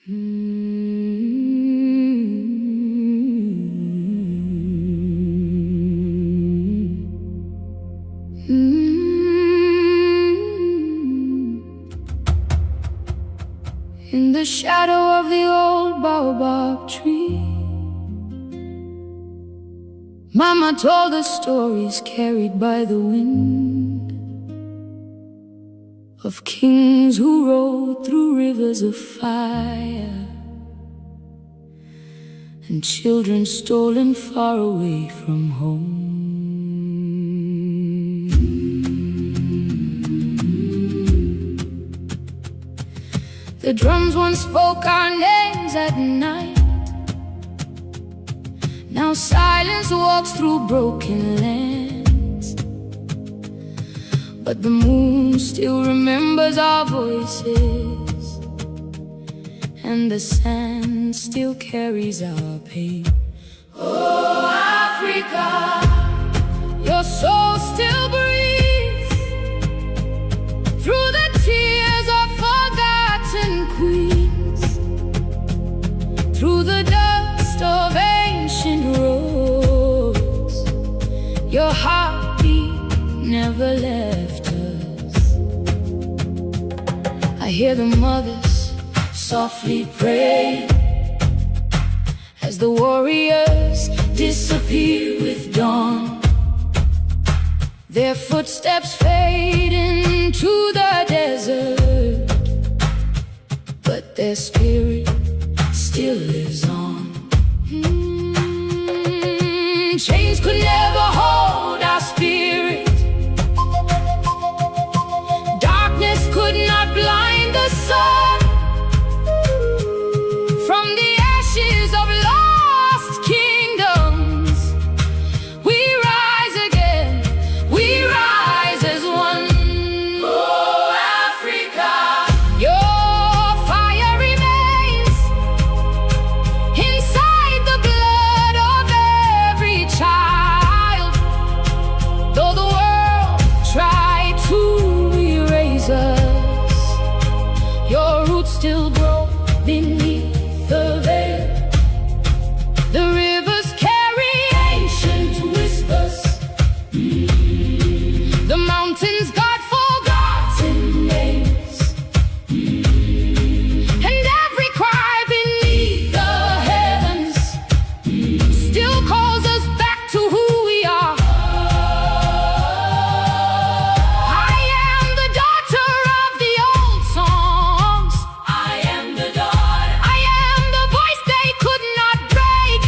In the shadow of the old baobab tree, Mama told us stories carried by the wind of kings who rode through rivers of fire and children stolen far away from home. The drums once spoke our names at night. Now silence walks through broken lands, but the moon still remembers our voices, and the sand still carries our pain. Oh, Africa, your soul still breathes through the tears of forgotten queens, through the dust of ancient roads. Your heartbeat never left us. I hear the mothers softly pray as the warriors disappear with dawn. Their footsteps fade into the desert, but their spirit still lives on. Chains could never hold our spirit. Darkness could not blind the sun. From the ashes of lost kingdoms, we rise again, we rise as one. Oh, Africa, your fire remains inside the blood of every child. Though the world tried to erase us, your roots still grow beneath the veil. The rivers carry ancient whispers. The mountains guard forgotten names. And every cry beneath the heavens still calls us back to who we are. I am the daughter of the old songs. I am the daughter. I am the voice they could not break.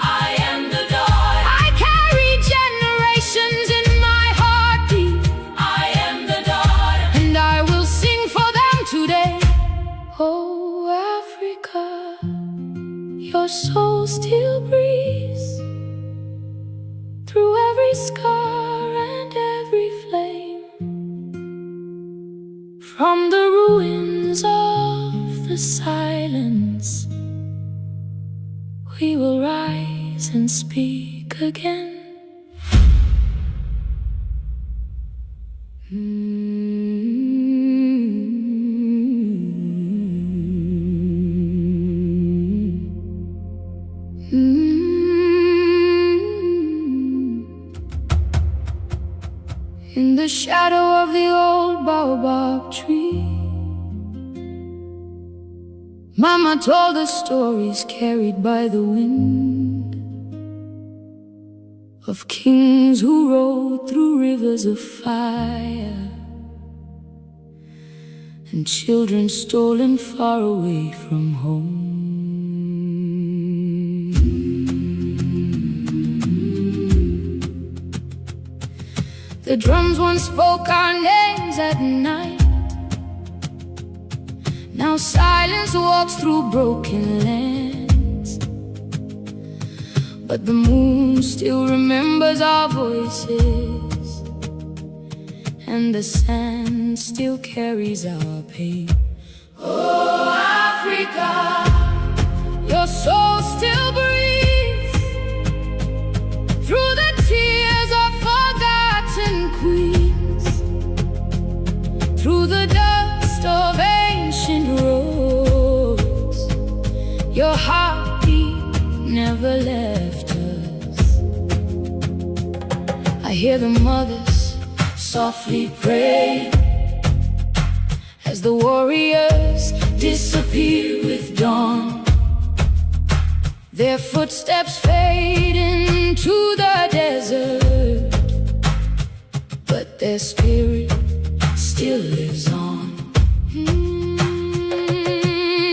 I am the daughter. I carry generations in my heartbeat. I am the daughter. And I will sing for them today. Oh, Africa, your soul still breathes through every scar and every flame. From the ruins of the silence, we will rise and speak again. In the shadow of the old baobab tree, Mama told us stories carried by the wind of kings who rode through rivers of fire and children stolen far away from home. The drums once spoke our names at night. Now silence walks through broken lands, but the moon still remembers our voices, and the sand still carries our pain. Oh, Africa, your soul still breathes through the tears of forgotten queens, through the dust of ancient roads. hear the mothers softly pray as the warriors disappear with dawn. Their footsteps fade into the desert, but their spirit still lives on.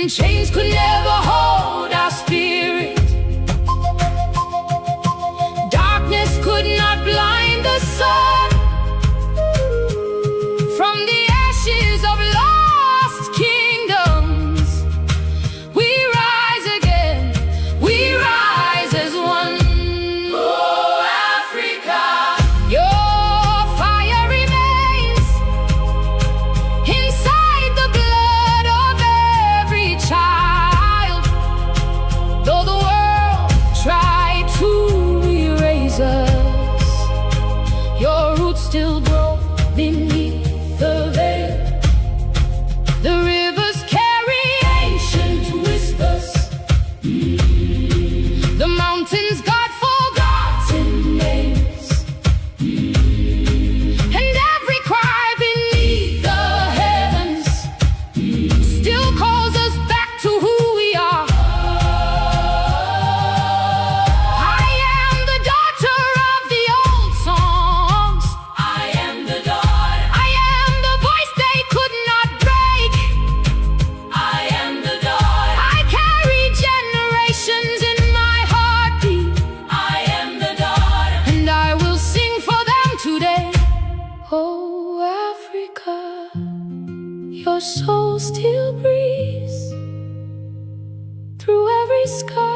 Chains could never hold our spirit. Darkness could not blind the sun. From the ashes of lost kingdoms, we rise again, we rise as one. Oh, Africa, your fire remains inside the blood of every child. Though the world tried to erase us, your roots still grow beneath the veil. The rivers carry ancient whispers. The mountains got forgotten names. And every cry beneath the heavens still calls us back to who we are. I am the daughter of the old songs. I am the daughter. I am the voice they could not break. I am the daughter. I carry generations in my heartbeat. I am the daughter. And I will sing for them today. Oh, Africa, your soul still breathes through every scar.